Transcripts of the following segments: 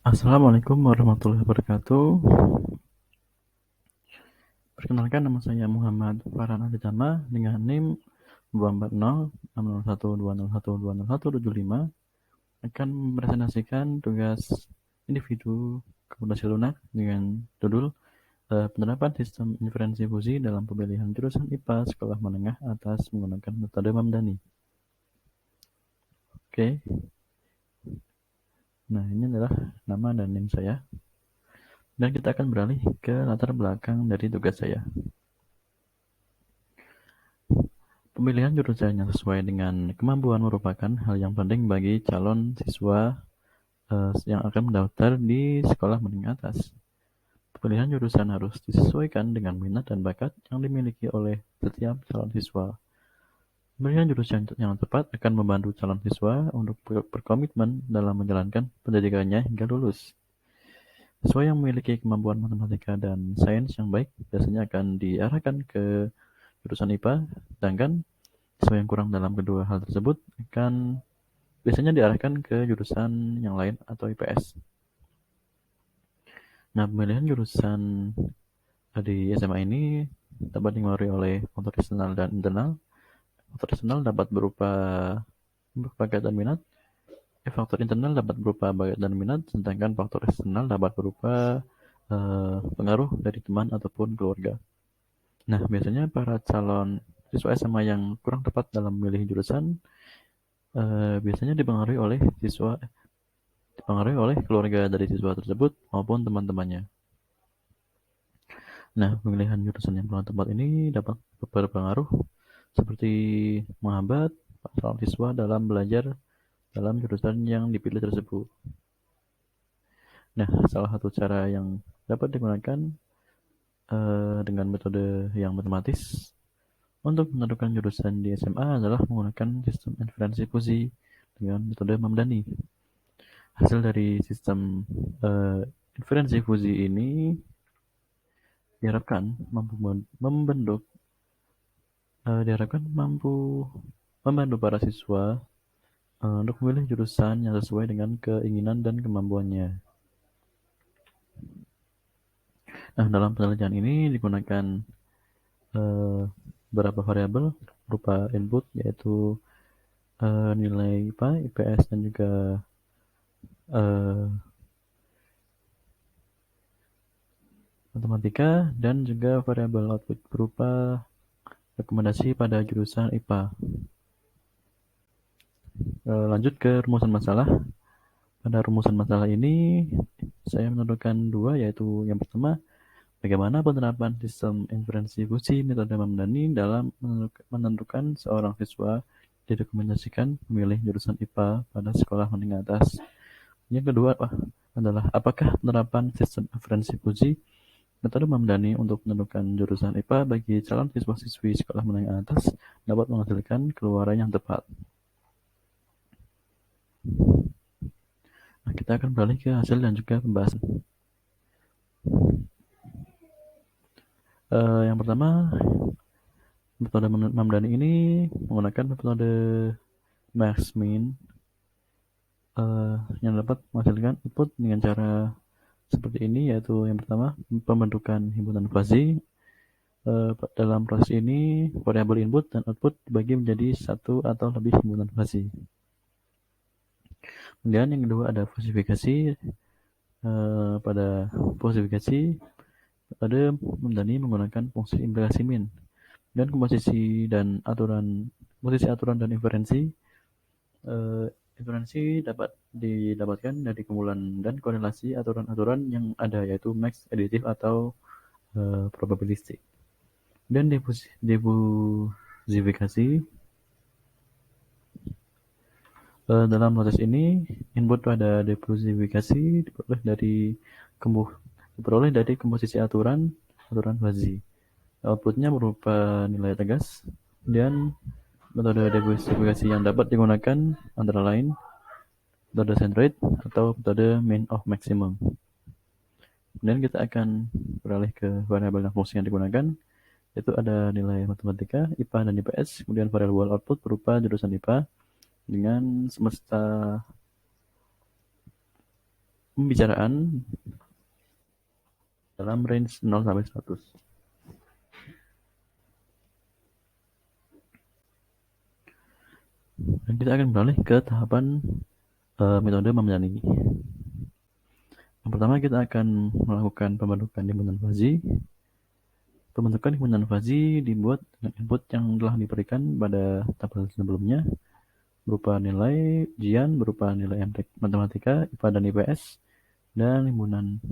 Assalamualaikum warahmatullahi wabarakatuh. Perkenalkan, nama saya Muhammad Farhan Aditama dengan NIM 240601201207175 akan mempresentasikan tugas individu komputasi lunak dengan judul penerapan sistem inferensi fusi dalam pemilihan jurusan IPA sekolah menengah atas menggunakan metode Mamdani. Oke. Nah, ini adalah nama dan NIM saya. Dan kita akan beralih ke latar belakang dari tugas saya. Pemilihan jurusan yang sesuai dengan kemampuan merupakan hal yang penting bagi calon siswa yang akan mendaftar di sekolah menengah atas. Pemilihan jurusan harus disesuaikan dengan minat dan bakat yang dimiliki oleh setiap calon siswa. Pemilihan jurusan yang tepat akan membantu calon siswa untuk berkomitmen dalam menjalankan pendidikannya hingga lulus. Siswa yang memiliki kemampuan matematika dan sains yang baik biasanya akan diarahkan ke jurusan IPA, sedangkan siswa yang kurang dalam kedua hal tersebut akan biasanya diarahkan ke jurusan yang lain atau IPS. Nah, pemilihan jurusan di SMA ini dapat dipengaruhi oleh faktor eksternal dan internal. Faktor eksternal dapat berupa bakat dan minat. Faktor internal dapat berupa bakat dan minat, sedangkan faktor eksternal dapat berupa pengaruh dari teman ataupun keluarga. Nah, biasanya para calon siswa SMA yang kurang tepat dalam memilih jurusan biasanya dipengaruhi oleh keluarga dari siswa tersebut maupun teman-temannya. Nah, pemilihan jurusan yang kurang tepat ini dapat berpengaruh seperti menghambat calon siswa dalam belajar dalam jurusan yang dipilih tersebut. Nah, salah satu cara yang dapat digunakan dengan metode yang matematis untuk menentukan jurusan di SMA adalah menggunakan sistem inferensi fusi dengan metode Mamdani. Hasil dari sistem inferensi fusi ini diharapkan mampu membantu para siswa untuk memilih jurusan yang sesuai dengan keinginan dan kemampuannya. Nah, dalam penelitian ini digunakan beberapa variabel berupa input, yaitu nilai IPA, IPS, dan juga matematika, dan juga variabel output berupa rekomendasi pada jurusan IPA. Lanjut ke rumusan masalah. Pada rumusan masalah ini saya menentukan dua, yaitu yang pertama, bagaimana penerapan sistem inferensi fusi metode Mamdani dalam menentukan seorang siswa direkomendasikan memilih jurusan IPA pada sekolah menengah atas. Yang kedua adalah apakah penerapan sistem inferensi fusi metode Mamdani untuk menentukan jurusan IPA bagi calon siswa-siswi sekolah menengah atas dapat menghasilkan keluaran yang tepat. Nah, kita akan beralih ke hasil dan juga pembahasan. Yang pertama, metode Mamdani ini menggunakan metode max-min yang dapat menghasilkan output dengan cara seperti ini, yaitu yang pertama, pembentukan himpunan fuzzy. Dalam proses ini, variabel input dan output dibagi menjadi satu atau lebih himpunan fuzzy. Kemudian yang kedua ada falsifikasi. Pada falsifikasi, ada Mamdani menggunakan fungsi implikasi min dan posisi aturan dan inferensi. Inferensi dapat didapatkan dari kumpulan dan korelasi aturan-aturan yang ada, yaitu max, additive, atau probabilistik. Dan diffusifikasi. Dalam proses ini, input pada diffusifikasi diperoleh dari komposisi aturan fuzzy. Outputnya berupa nilai tegas. Dan metode diffusifikasi yang dapat digunakan antara lain metode centroid atau metode mean of maximum. Kemudian kita akan beralih ke variabel dan fungsi yang digunakan, yaitu ada nilai matematika, IPA, dan IPS. Kemudian variabel output berupa jurusan IPA dengan semesta pembicaraan dalam range 0 sampai 100. Dan kita akan beralih ke tahapan metode memenuhi. Yang pertama kita akan melakukan pembentukan himpunan fuzzy. Pembentukan himpunan fuzzy dibuat dengan input yang telah diberikan pada tabel sebelumnya, berupa nilai ujian, berupa nilai MTEK Matematika, IPA dan IPS, dan himpunan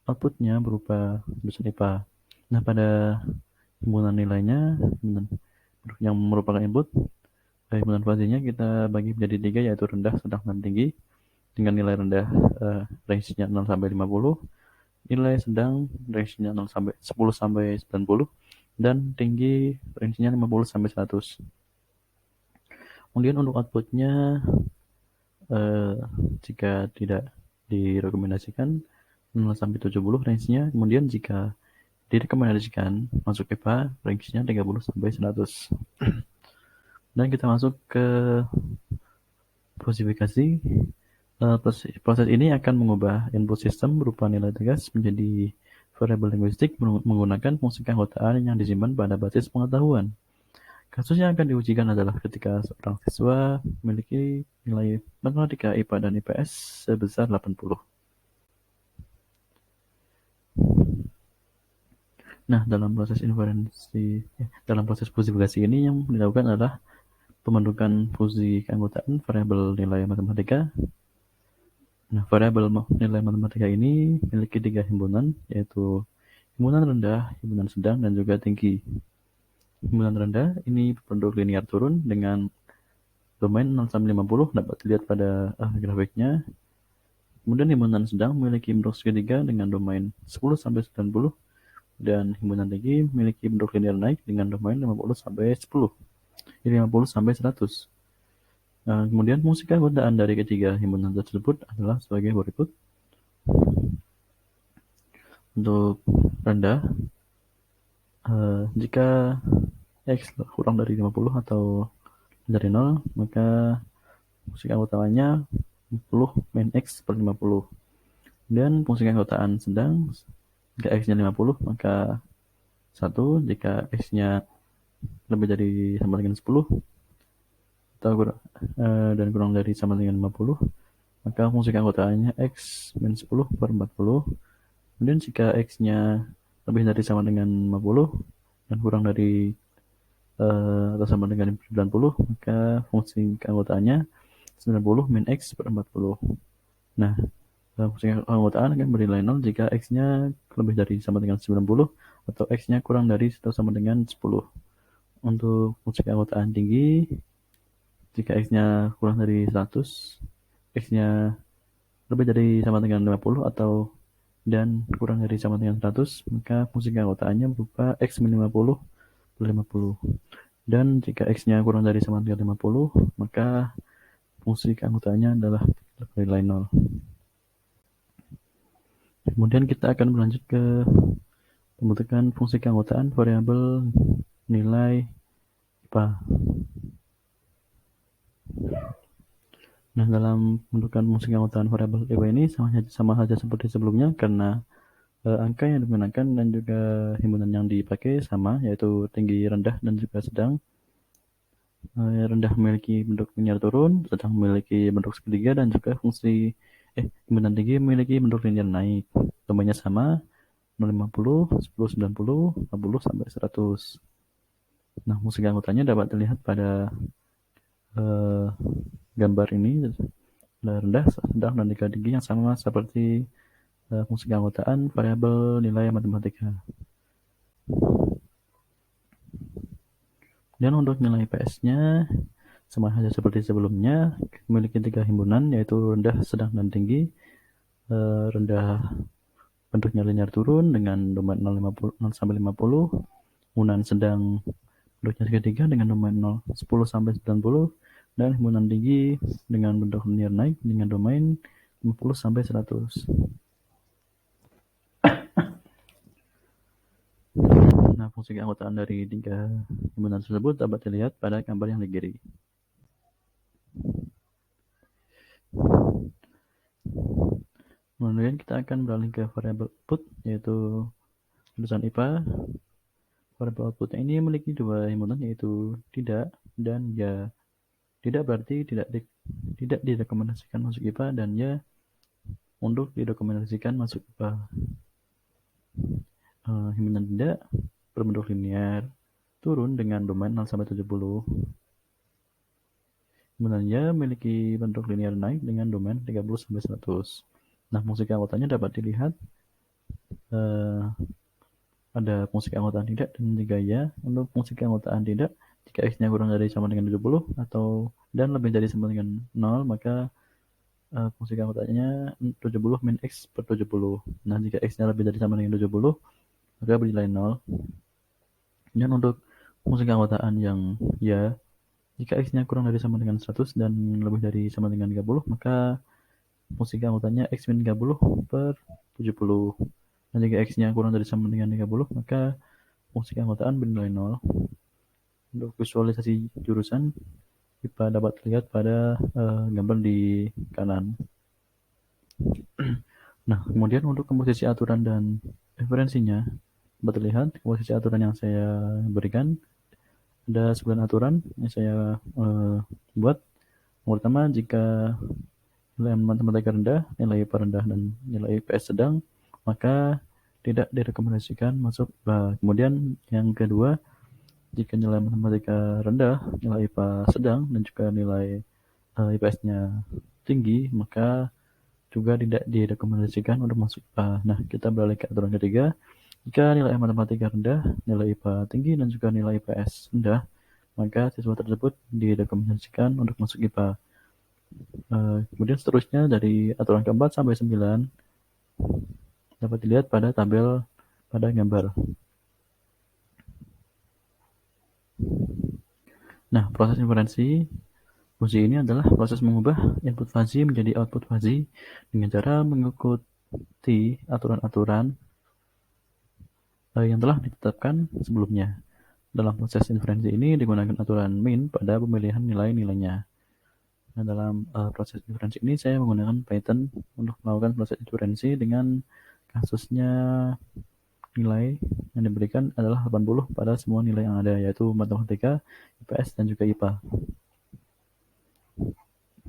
outputnya berupa jurusan IPA. Nah, pada himpunan nilainya, yang merupakan input, himpunan fuzzy-nya kita bagi menjadi 3, yaitu rendah, sedang, dan tinggi, dengan nilai rendah range-nya 0 sampai 50, nilai sedang range-nya 0 sampai 10 sampai 90, dan tinggi range-nya 50 sampai 100. Kemudian untuk outputnya jika tidak direkomendasikan 0 sampai 70 range-nya, kemudian jika direkomendasikan masuk IPA range-nya 30 sampai 100. Dan kita masuk ke klasifikasi. Proses ini akan mengubah input system berupa nilai tegas menjadi variabel linguistik menggunakan fungsi keanggotaan yang disimpan pada basis pengetahuan. Kasus yang akan diujikan adalah ketika seorang siswa memiliki nilai matematika, IPA, dan IPS sebesar 80. Nah, dalam proses klasifikasi ini yang dilakukan adalah pembentukan fungsi keanggotaan variabel nilai matematika. Nah, variabel nilai matematika ini memiliki 3 himpunan, yaitu himpunan rendah, himpunan sedang, dan juga tinggi. Himpunan rendah ini berbentuk linear turun dengan domain 0 sampai 50, dapat dilihat pada grafiknya. Kemudian himpunan sedang memiliki bentuk segitiga dengan domain 10 sampai 90, dan himpunan tinggi memiliki bentuk linear naik dengan domain 50 sampai 10, 50 sampai 100. Kemudian fungsi keanggotaan dari ketiga himpunan tersebut adalah sebagai berikut. Untuk rendah, jika X kurang dari 50 atau dari 0, maka fungsi keanggotaannya 50 min X per 50. Dan fungsi keanggotaan sedang, jika X-nya 50, maka 1, jika X-nya lebih dari sama dengan 10, dan kurang dari sama dengan 50, maka fungsi keanggotaannya X min 10 per 40. Kemudian jika X-nya lebih dari sama dengan 50 dan kurang dari atau sama dengan 90, maka fungsi keanggotaannya 90 min X per 40. Nah, fungsi keanggotaan akan bernilai 0 jika X-nya lebih dari sama dengan 90 atau X-nya kurang dari atau sama dengan 10. Untuk fungsi keanggotaan tinggi, jika X-nya kurang dari 100, X-nya lebih dari sama dengan 50 atau dan kurang dari sama dengan 100, maka fungsi keanggotaannya berupa X min 50 per 50. Dan jika X-nya kurang dari sama dengan 50, maka fungsi keanggotaannya adalah nilai 0. Kemudian kita akan berlanjut ke pembentukan fungsi keanggotaan variabel nilai IPA. Nah, dalam pembentukan fungsi keanggotaan variabel IPA ini sama saja seperti sebelumnya, karena angka yang digunakan dan juga himpunan yang dipakai sama, yaitu tinggi, rendah, dan juga sedang. Rendah memiliki bentuk linear turun, sedang memiliki bentuk segitiga, dan juga himpunan tinggi memiliki bentuk linear naik. Domainnya sama, 050, 10, 90, 50 sampai 100. Nah, fungsi keanggotanya dapat dilihat pada gambar ini. Rendah, sedang, dan tinggi yang sama seperti fungsi keanggotaan variabel nilai matematika. Dan untuk nilai PS-nya sama saja seperti sebelumnya, memiliki 3 himpunan, yaitu rendah, sedang, dan tinggi. Rendah bentuknya linear turun dengan domain 0 sampai 50. Himpunan sedang bentuknya segitiga dengan domain 10 sampai 90. Dan himpunan tinggi dengan bentuk linear naik dengan domain 50 sampai 100. Nah, fungsi keanggotaan dari 3 himpunan tersebut dapat dilihat pada gambar yang di kiri. Kemudian kita akan beralih ke variabel output, yaitu jurusan IPA. Variabel outputnya ini memiliki dua himpunan, yaitu tidak dan ya. Tidak berarti tidak direkomendasikan masuk IPA, dan ya untuk direkomendasikan masuk IPA. Himpunan tidak berbentuk linear, turun dengan domain 0 sampai 70. Himpunan ya memiliki bentuk linear naik dengan domain 30 sampai 100. Nah, fungsi keanggotaannya dapat dilihat ada fungsi keanggotaan tidak dan juga ya. Untuk fungsi keanggotaan tidak, jika x-nya kurang dari sama dengan 70 atau dan lebih dari sama dengan 0, maka fungsi keanggotaannya 70 min x per 70. Nah, jika x-nya lebih dari sama dengan 70, maka bernilai 0. Dan untuk fungsi keanggotaan yang ya, jika x-nya kurang dari sama dengan 100 dan lebih dari sama dengan 30, maka fungsi keanggotaannya x min 30 per 70. Dan jika x-nya kurang dari sama dengan 30, maka fungsi keanggotaan bernilai 0. Untuk visualisasi jurusan, IPA dapat dilihat pada gambar di kanan. Nah, kemudian untuk komposisi aturan dan referensinya, dapat terlihat komposisi aturan yang saya berikan. Ada 9 aturan yang saya buat. Yang pertama, jika nilai matematika rendah, nilai IPA rendah, dan nilai IPS sedang, maka tidak direkomendasikan masuk IPA. Kemudian yang kedua, jika nilai matematika rendah, nilai IPA sedang, dan juga nilai IPS-nya tinggi, maka juga tidak direkomendasikan untuk masuk IPA. Nah, kita beralih ke aturan ketiga. Jika nilai matematika rendah, nilai IPA tinggi, dan juga nilai IPS rendah, maka siswa tersebut direkomendasikan untuk masuk IPA. Kemudian seterusnya dari aturan keempat sampai 9 dapat dilihat pada tabel pada gambar. Nah, proses inferensi fuzzy ini adalah proses mengubah input fuzzy menjadi output fuzzy dengan cara mengikuti aturan-aturan yang telah ditetapkan sebelumnya. Dalam proses inferensi ini digunakan aturan min pada pemilihan nilai-nilainya. Nah, dalam proses inferensi ini saya menggunakan Python untuk melakukan proses inferensi dengan kasusnya nilai yang diberikan adalah 80 pada semua nilai yang ada, yaitu matematika, IPS, dan juga IPA.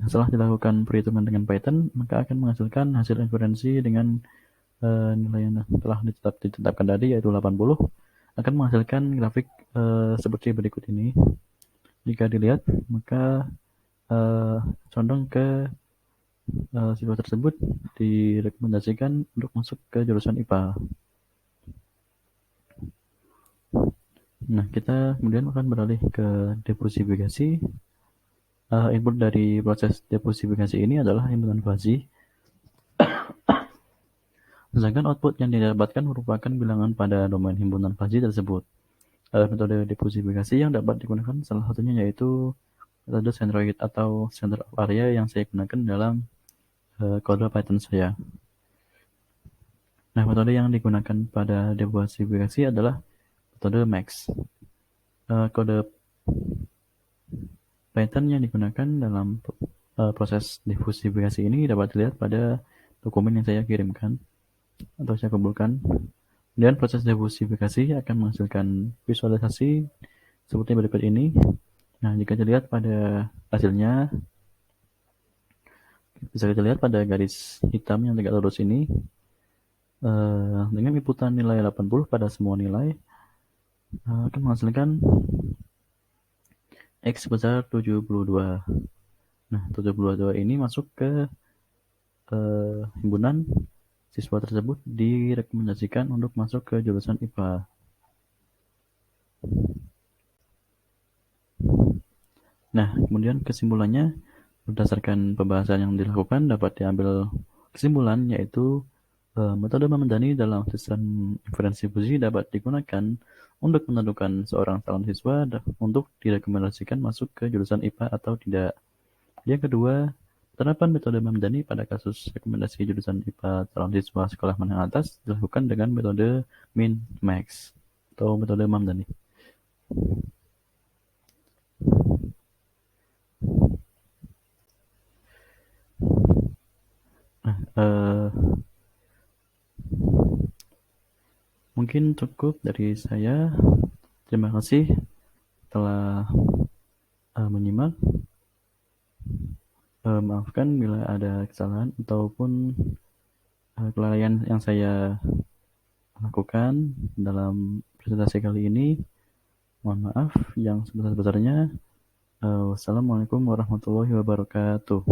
Setelah dilakukan perhitungan dengan Python, maka akan menghasilkan hasil inferensi dengan nilai yang telah ditetapkan tadi, yaitu 80, akan menghasilkan grafik seperti berikut ini. Jika dilihat, maka condong ke siswa tersebut direkomendasikan untuk masuk ke jurusan IPA. Nah, kita kemudian akan beralih ke deposifikasi. Input dari proses deposifikasi ini adalah himpunan fuzzy. Sedangkan output yang didapatkan merupakan bilangan pada domain himpunan fuzzy tersebut. Metode deposifikasi yang dapat digunakan salah satunya yaitu metode centroid atau center of area yang saya gunakan dalam kode Python saya. Nah, metode yang digunakan pada deposifikasi adalah metode max. Kode Python yang digunakan dalam proses deposifikasi ini dapat dilihat pada dokumen yang saya kirimkan atau saya kumpulkan. Dan proses deposifikasi akan menghasilkan visualisasi seperti berikut ini. Nah, jika dilihat pada hasilnya, bisa kita lihat pada garis hitam yang tegak lurus ini, dengan inputan nilai 80 pada semua nilai, akan menghasilkan X sebesar 72. Nah, 72 ini masuk ke himpunan siswa tersebut direkomendasikan untuk masuk ke jurusan IPA. Nah, kemudian kesimpulannya, berdasarkan pembahasan yang dilakukan dapat diambil kesimpulan yaitu metode Mamdani dalam sistem inferensi fuzzy dapat digunakan untuk menentukan seorang calon siswa untuk direkomendasikan masuk ke jurusan IPA atau tidak. Yang kedua, penerapan metode Mamdani pada kasus rekomendasi jurusan IPA calon siswa sekolah menengah atas dilakukan dengan metode min-max atau metode Mamdani. Mungkin cukup dari saya. Terima kasih telah menyimak. Maafkan bila ada kesalahan ataupun kelalaian yang saya lakukan dalam presentasi kali ini. Mohon maaf yang sebesar-besarnya. Wassalamualaikum warahmatullahi wabarakatuh.